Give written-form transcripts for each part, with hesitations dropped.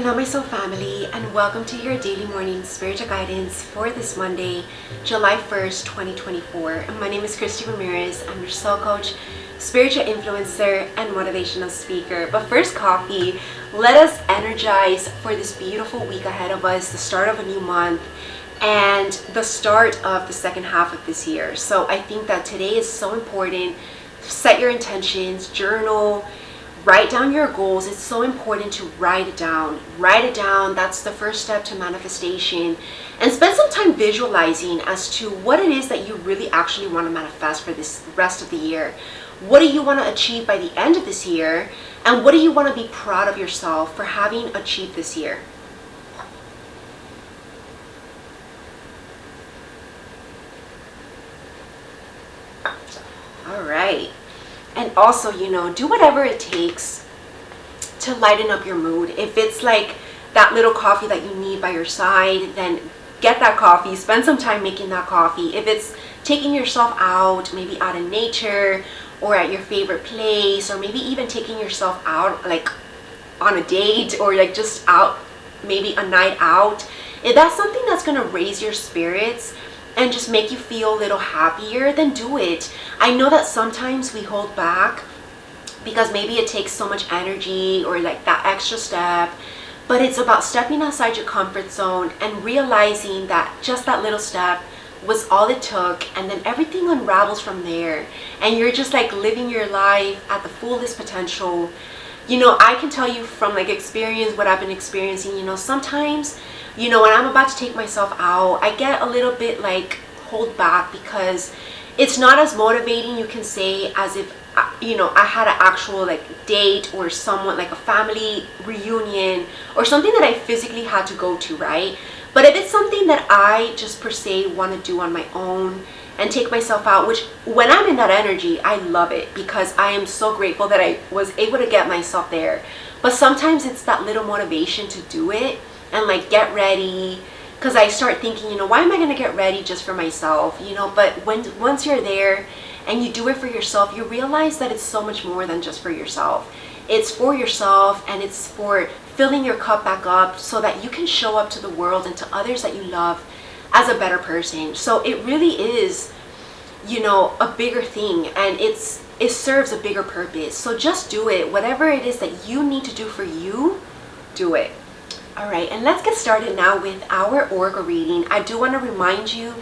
Hello my soul family, and welcome to your daily morning spiritual guidance for this Monday, July 1st, 2024. And my name is Christy Ramirez. I'm your soul coach, spiritual influencer, and motivational speaker. But first, coffee. Let us energize for this beautiful week ahead of us, the start of a new month and the start of the second half of this year. So I think that today is so important. Set your intentions, journal, write down your goals. It's so important to write it down. Write it down. That's the first step to manifestation. And spend some time visualizing as to what it is that you really actually want to manifest for this rest of the year. What do you want to achieve by the end of this year? And what do you want to be proud of yourself for having achieved this year? All right. And also, do whatever it takes to lighten up your mood. If it's like that little coffee that you need by your side, then get that coffee. Spend some time making that coffee. If it's taking yourself out, maybe out in nature or at your favorite place, or maybe even taking yourself out like on a date or like just out, maybe a night out. If that's something that's going to raise your spirits and just make you feel a little happier, then do it. I know that sometimes we hold back because maybe it takes so much energy or like that extra step, but it's about stepping outside your comfort zone and realizing that just that little step was all it took, and then everything unravels from there, and you're just like living your life at the fullest potential. I can tell you from like experience what I've been experiencing. Sometimes when I'm about to take myself out, I get a little bit like hold back because it's not as motivating, you can say, as if I had an actual like date or someone like a family reunion or something that I physically had to go to, right? But if it's something that I just per se want to do on my own and take myself out, which when I'm in that energy, I love it because I am so grateful that I was able to get myself there. But sometimes it's that little motivation to do it and like get ready, because I start thinking, why am I going to get ready just for myself? But once you're there and you do it for yourself, you realize that it's so much more than just for yourself. It's for yourself, and it's for filling your cup back up so that you can show up to the world and to others that you love as a better person. So it really is, a bigger thing, and it serves a bigger purpose. So just do it. Whatever it is that you need to do for you, do it. All right, and let's get started now with our oracle reading. I do want to remind you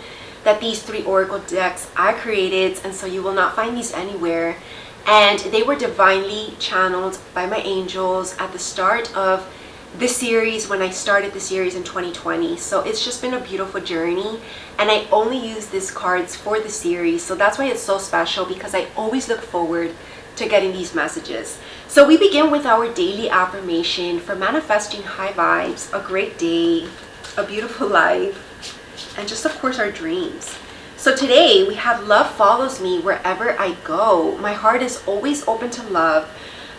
that these 3 oracle decks I created, and so you will not find these anywhere. And they were divinely channeled by my angels at the start of this series when I started the series in 2020. So it's just been a beautiful journey, and I only use these cards for the series. So that's why it's so special, because I always look forward to getting these messages. So we begin with our daily affirmation for manifesting high vibes, a great day, a beautiful life, and just of course our dreams. So today we have love follows me wherever I go. My heart is always open to love.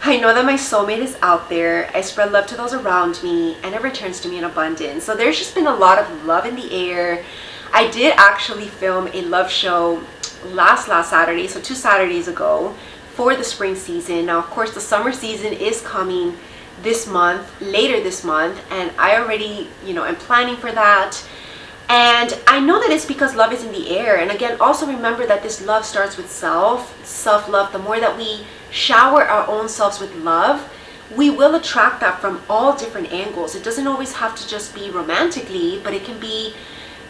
I know that my soulmate is out there. I spread love to those around me, and it returns to me in abundance. So there's just been a lot of love in the air. I did actually film a love show last Saturday, so 2 Saturdays ago, for the spring season. Now, of course, the summer season is coming this month, later this month, and I already, am planning for that. And I know that it's because love is in the air. And again, also remember that this love starts with self-love. The more that we shower our own selves with love, we will attract that from all different angles. It doesn't always have to just be romantically, but it can be,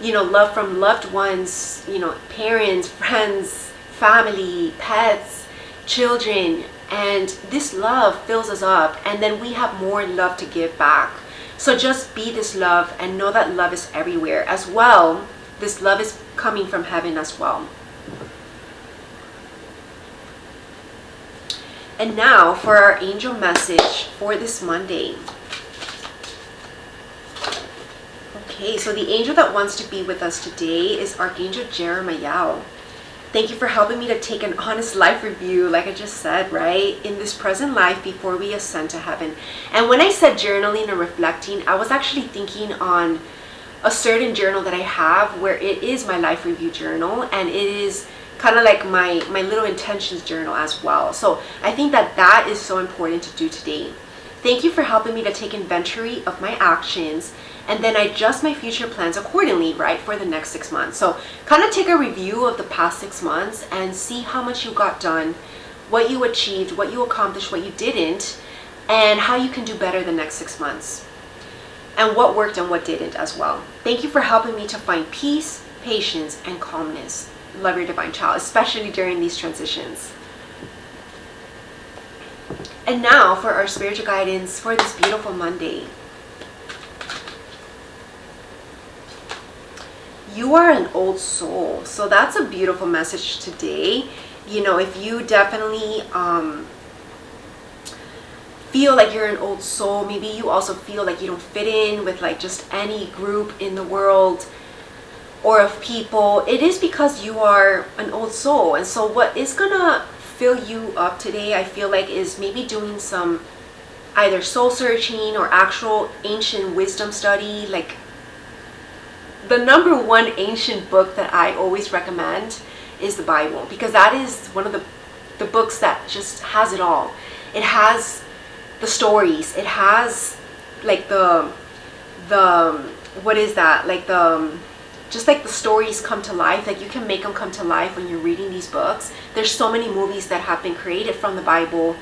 love from loved ones, parents, friends, family, pets, children. And this love fills us up, and then we have more love to give back. So just be this love and know that love is everywhere as well. This love is coming from heaven as well. And now for our angel message for this Monday. Okay, so the angel that wants to be with us today is Archangel Jeremiah. Thank you for helping me to take an honest life review, like I just said, right? In this present life before we ascend to heaven. And when I said journaling and reflecting, I was actually thinking on a certain journal that I have where it is my life review journal, and it is kind of like my little intentions journal as well. So I think that is so important to do today. Thank you for helping me to take inventory of my actions and then adjust my future plans accordingly, right, for the next 6 months. So kind of take a review of the past 6 months and see how much you got done, what you achieved, what you accomplished, what you didn't, and how you can do better the next 6 months. And what worked and what didn't as well. Thank you for helping me to find peace, patience, and calmness. Love your divine child, especially during these transitions. And now for our spiritual guidance for this beautiful Monday. You are an old soul. So that's a beautiful message today. You know, if you definitely feel like you're an old soul, maybe you also feel like you don't fit in with like just any group in the world or of people, it is because you are an old soul. And so what is gonna fill you up today, I feel like, is maybe doing some either soul searching or actual ancient wisdom study. Like the number one ancient book that I always recommend is the Bible, because that is one of the books that just has it all. It has the stories, it has like the what is that, like the just like the stories come to life. Like you can make them come to life when you're reading these books. There's so many movies that have been created from the Bible,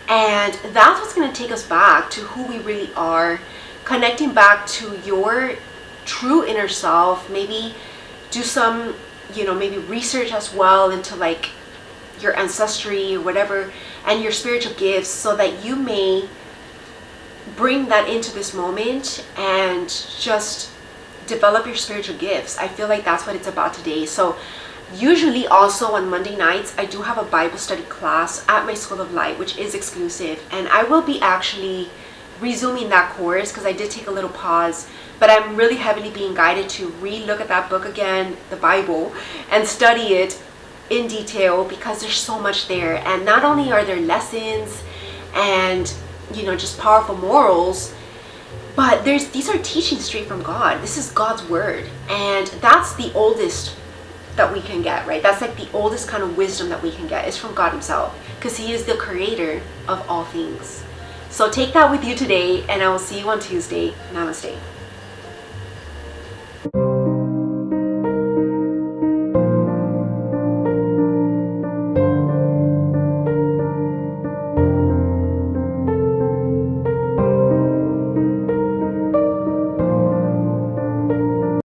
and that's what's going to take us back to who we really are, connecting back to your true inner self. Maybe do some, you know, maybe research as well into like your ancestry or whatever and your spiritual gifts, so that you may bring that into this moment and just develop your spiritual gifts. I feel like that's what it's about today. So usually also on Monday nights, I do have a Bible study class at my School of Light, which is exclusive, and I will be actually resuming that course because I did take a little pause, but I'm really heavily being guided to re-look at that book again, the Bible, and study it in detail, because there's so much there. And not only are there lessons and, you know, just powerful morals, but these are teachings straight from God. This is God's word, and that's the oldest that we can get, right? That's like the oldest kind of wisdom that we can get is from God himself, because he is the creator of all things. So take that with you today, and I will see you on Tuesday. Namaste.